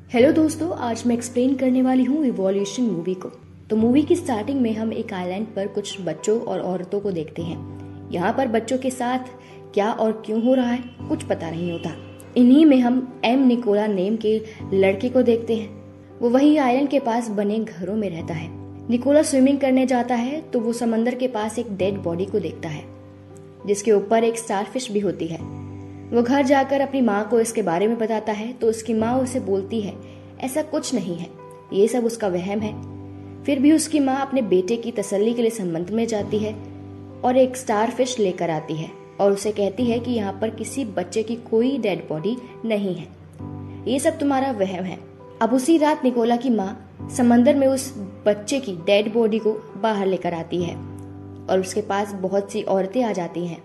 Hello दोस्तों, आज मैं एक्सप्लेन करने वाली हूँ इवोल्यूशन मूवी को। तो मूवी की स्टार्टिंग में हम एक आइलैंड पर कुछ बच्चों और औरतों को देखते हैं। यहाँ पर बच्चों के साथ क्या और क्यों हो रहा है कुछ पता नहीं होता। इन्हीं में हम एम निकोला नेम के लड़के को देखते हैं। वो वही आइलैंड के पास बने घरों में रहता है। निकोला स्विमिंग करने जाता है तो वो समंदर के पास एक डेड बॉडी को देखता है जिसके ऊपर एक स्टारफिश भी होती है। वो घर जाकर अपनी माँ को इसके बारे में बताता है तो उसकी माँ उसे बोलती है ऐसा कुछ नहीं है, ये सब उसका वहम है। फिर भी उसकी माँ अपने बेटे की तसल्ली के लिए संबंध में जाती है और एक स्टारफिश लेकर आती है और उसे कहती है कि यहाँ पर किसी बच्चे की कोई डेड बॉडी नहीं है, ये सब तुम्हारा वहम है। अब उसी रात निकोला की माँ समंदर में उस बच्चे की डेड बॉडी को बाहर लेकर आती है और उसके पास बहुत सी औरतें आ जाती हैं।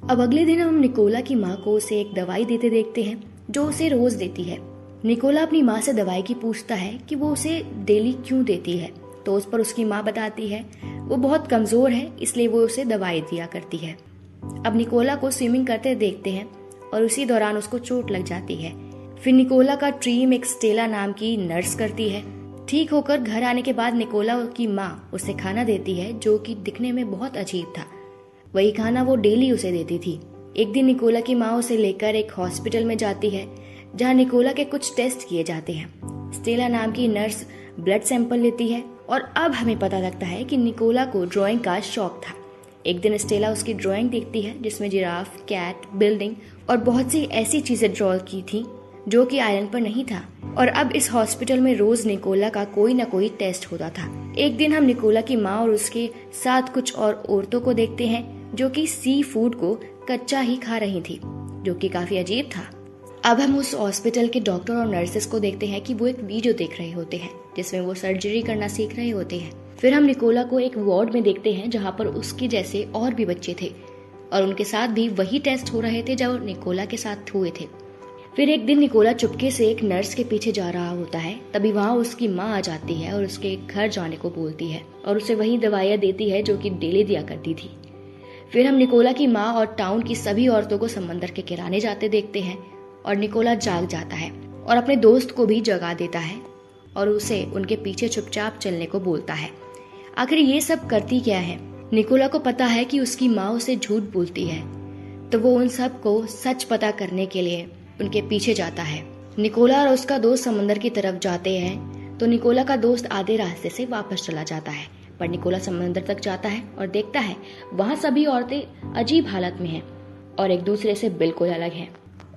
अब अगले दिन हम निकोला की माँ को उसे एक दवाई देते देखते हैं जो उसे रोज देती है। निकोला अपनी माँ से दवाई की पूछता है कि वो उसे डेली क्यों देती है, तो उस पर उसकी माँ बताती है वो बहुत कमजोर है इसलिए वो उसे दवाई दिया करती है। अब निकोला को स्विमिंग करते देखते हैं और उसी दौरान उसको चोट लग जाती है। फिर निकोला का ड्रीम एक स्टेला नाम की नर्स करती है। ठीक होकर घर आने के बाद निकोला की माँ उसे खाना देती है जो कि दिखने में बहुत अजीब था। वही खाना वो डेली उसे देती थी। एक दिन निकोला की माँ उसे लेकर एक हॉस्पिटल में जाती है जहाँ निकोला के कुछ टेस्ट किए जाते हैं। स्टेला नाम की नर्स ब्लड सैंपल लेती है और अब हमें पता लगता है कि निकोला को ड्राइंग का शौक था। एक दिन स्टेला उसकी ड्राइंग देखती है जिसमें जिराफ, कैट, बिल्डिंग और बहुत सी ऐसी चीजें ड्रॉ की थी जो कि आइलैंड पर नहीं था। और अब इस हॉस्पिटल में रोज निकोला का कोई न कोई टेस्ट होता था। एक दिन हम निकोला की माँ और उसके साथ कुछ और औरतों को देखते हैं जो कि सी फूड को कच्चा ही खा रही थी, जो कि काफी अजीब था। अब हम उस हॉस्पिटल के डॉक्टर और नर्सेस को देखते हैं कि वो एक वीडियो देख रहे होते हैं जिसमें वो सर्जरी करना सीख रहे होते हैं। फिर हम निकोला को एक वार्ड में देखते हैं जहाँ पर उसके जैसे और भी बच्चे थे और उनके साथ भी वही टेस्ट हो रहे थे जो निकोला के साथ हुए थे। फिर एक दिन निकोला चुपके से एक नर्स के पीछे जा रहा होता है, तभी वहाँ उसकी माँ आ जाती है और उसके घर जाने को बोलती है और उसे वही दवाइयाँ देती है जो कि डेली दिया करती थी। फिर हम निकोला की माँ और टाउन की सभी औरतों को समंदर के किनारे जाते देखते हैं और निकोला जाग जाता है और अपने दोस्त को भी जगा देता है और उसे उनके पीछे चुपचाप चलने को बोलता है। आखिर ये सब करती क्या है? निकोला को पता है कि उसकी माँ उसे झूठ बोलती है, तो वो उन सब को सच पता करने के लिए उनके पीछे जाता है। निकोला और उसका दोस्त समंदर की तरफ जाते हैं तो निकोला का दोस्त आधे रास्ते से वापस चला जाता है, पर निकोला समंदर तक जाता है और देखता है वहाँ सभी औरतें अजीब हालत में हैं और एक दूसरे से बिल्कुल अलग हैं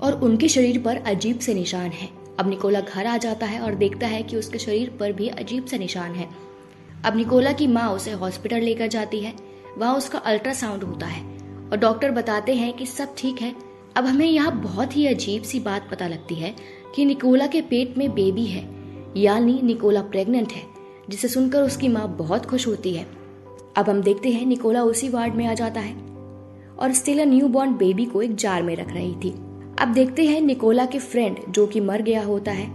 और उनके शरीर पर अजीब से निशान हैं। अब निकोला घर आ जाता है और देखता है कि उसके शरीर पर भी अजीब से निशान है। अब निकोला की माँ उसे हॉस्पिटल लेकर जाती है। वहाँ उसका अल्ट्रासाउंड होता है और डॉक्टर बताते हैं कि सब ठीक है। अब हमें यहाँ बहुत ही अजीब सी बात पता लगती है कि निकोला के पेट में बेबी है, यानी निकोला प्रेग्नेंट है, जिसे सुनकर उसकी माँ बहुत खुश होती है। अब हम देखते हैं निकोला उसी वार्ड में आ जाता है और स्टेला न्यूबॉर्न बेबी को एक जार में रख रही थी। अब देखते हैं निकोला के फ्रेंड जो कि मर गया होता है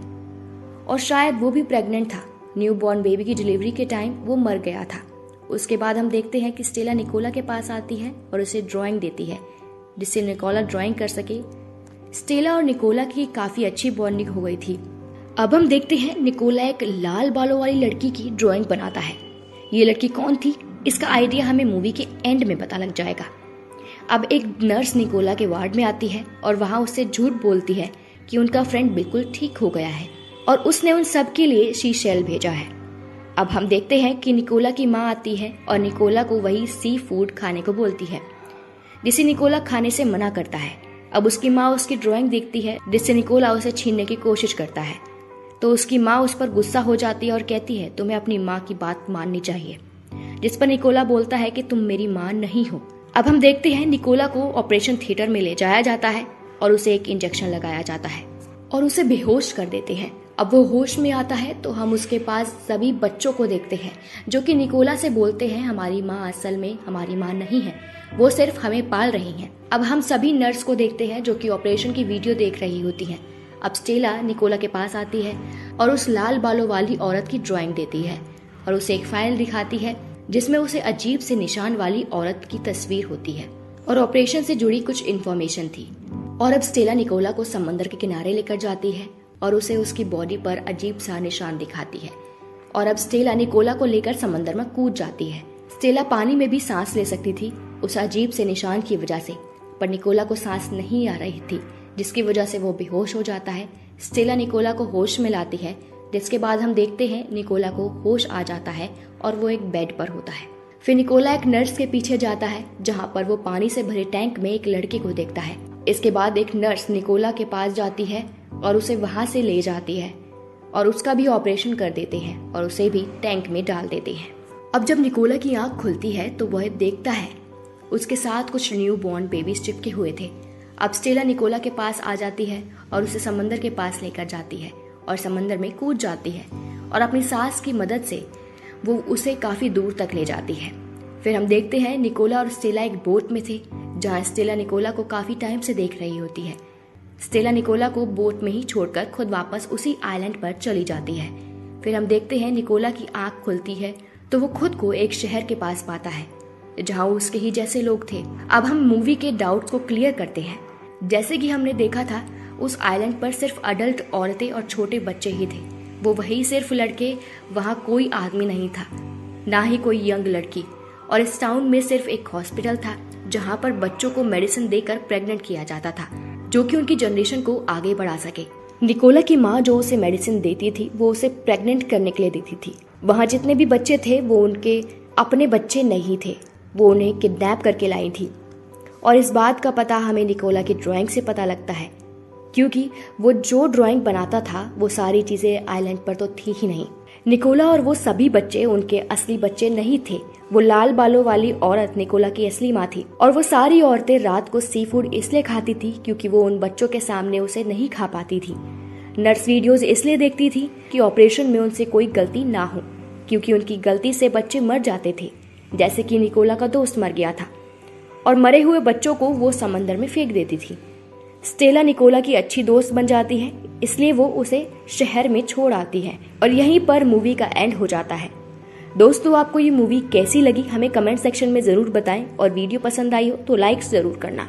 और शायद वो भी प्रेग्नेंट था। न्यूबॉर्न बेबी की डिलीवरी के टाइम वो मर गया था। उसके बाद हम देखते हैं कि स्टेला निकोला के पास आती है और उसे ड्राइंग देती है जिससे निकोला ड्राइंग कर सके। स्टेला और निकोला की काफी अच्छी बॉन्डिंग हो गई थी। अब हम देखते हैं निकोला एक लाल बालों वाली लड़की की ड्राइंग बनाता है। ये लड़की कौन थी इसका आइडिया हमें मूवी के एंड में पता लग जाएगा। अब एक नर्स निकोला के वार्ड में आती है और वहाँ उससे झूठ बोलती है कि उनका फ्रेंड बिल्कुल ठीक हो गया है और उसने उन सब के लिए सी शेल भेजा है। अब हम देखते हैं कि निकोला की माँ आती है और निकोला को वही सी फूड खाने को बोलती है जिसे निकोला खाने से मना करता है। अब उसकी माँ उसकी ड्राइंग देखती है जिससे निकोला उसे छीनने की कोशिश करता है, तो उसकी माँ उस पर गुस्सा हो जाती है और कहती है तुम्हें अपनी माँ की बात माननी चाहिए, जिस पर निकोला बोलता है कि तुम मेरी माँ नहीं हो। अब हम देखते हैं निकोला को ऑपरेशन थिएटर में ले जाया जाता है और उसे एक इंजेक्शन लगाया जाता है और उसे बेहोश कर देते हैं। अब वो होश में आता है तो हम उसके पास सभी बच्चों को देखते हैं जो कि निकोला से बोलते हैं हमारी माँ असल में हमारी माँ नहीं है, वो सिर्फ हमें पाल रही हैं। अब हम सभी नर्स को देखते हैं जो कि ऑपरेशन की वीडियो देख रही होती हैं। अब स्टेला निकोला के पास आती है और उस लाल बालों वाली औरत की ड्राइंग देती है और उसे एक फाइल दिखाती है जिसमें उसे अजीब से निशान वाली औरत की तस्वीर होती है और ऑपरेशन से जुड़ी कुछ इन्फॉर्मेशन थी। और अब स्टेला निकोला को समंदर के किनारे लेकर जाती है और उसे उसकी बॉडी पर अजीब सा निशान दिखाती है। और अब स्टेला निकोला को लेकर समंदर में कूद जाती है। स्टेला पानी में भी सांस ले सकती थी उस अजीब से निशान की वजह से, पर निकोला को सांस नहीं आ रही थी, जिसकी वजह से वो बेहोश हो जाता है। स्टेला निकोला को होश में लाती है, जिसके बाद हम देखते हैं निकोला को होश आ जाता है और वो एक बेड पर होता है। फिर निकोला एक नर्स के पीछे जाता है, जहाँ पर वो पानी से भरे टैंक में एक लड़के को देखता है। इसके बाद एक नर्स निकोला के पास जाती है और उसे वहां से ले जाती है और उसका भी ऑपरेशन कर देते हैं और उसे भी टैंक में डाल देते हैं। अब जब निकोला की आंख खुलती है तो वह देखता है उसके साथ कुछ न्यू बॉर्न बेबीज चिपके हुए थे। अब स्टेला निकोला के पास आ जाती है और उसे समंदर के पास लेकर जाती है और समंदर में कूद जाती है और अपनी सास की मदद से वो उसे काफी दूर तक ले जाती है। फिर हम देखते हैं निकोला और स्टेला एक बोट में थे, जहाँ स्टेला निकोला को काफी टाइम से देख रही होती है। स्टेला निकोला को बोट में ही छोड़कर खुद वापस उसी आइलैंड पर चली जाती है। फिर हम देखते हैं निकोला की आंख खुलती है तो वो खुद को एक शहर के पास पाता है, जहाँ उसके ही जैसे लोग थे। अब हम मूवी के डाउट्स को क्लियर करते हैं। जैसे कि हमने देखा था, उस आइलैंड पर सिर्फ अडल्ट औरतें और छोटे बच्चे ही थे। वो वही सिर्फ लड़के, वहाँ कोई आदमी नहीं था, ना ही कोई यंग लड़की। और इस टाउन में सिर्फ एक हॉस्पिटल था, जहाँ पर बच्चों को मेडिसिन देकर प्रेग्नेंट किया जाता था, जो कि उनकी जनरेशन को आगे बढ़ा सके। निकोला की माँ जो उसे मेडिसिन देती थी, वो उसे प्रेग्नेंट करने के लिए देती थी। वहाँ जितने भी बच्चे थे वो उनके अपने बच्चे नहीं थे, वो उन्हें किडनैप करके लाई थी। और इस बात का पता हमें निकोला की ड्राइंग से पता लगता है, क्योंकि वो जो ड्राइंग बनाता था वो सारी चीजें आइलैंड पर तो थी ही नहीं। निकोला और वो सभी बच्चे उनके असली बच्चे नहीं थे। वो लाल बालों वाली औरत निकोला की असली माँ थी। और वो सारी औरतें रात को सी फूड इसलिए खाती थी क्योंकि वो उन बच्चों के सामने उसे नहीं खा पाती थी। नर्स वीडियोस इसलिए देखती थी कि ऑपरेशन में उनसे कोई गलती ना हो, क्योंकि उनकी गलती से बच्चे मर जाते थे, जैसे कि निकोला का दोस्त मर गया था और मरे हुए बच्चों को वो समंदर में फेंक देती थी। स्टेला निकोला की अच्छी दोस्त बन जाती है, इसलिए वो उसे शहर में छोड़ आती है और यहीं पर मूवी का एंड हो जाता है। दोस्तों, आपको ये मूवी कैसी लगी हमें कमेंट सेक्शन में जरूर बताएं और वीडियो पसंद आई हो तो लाइक जरूर करना।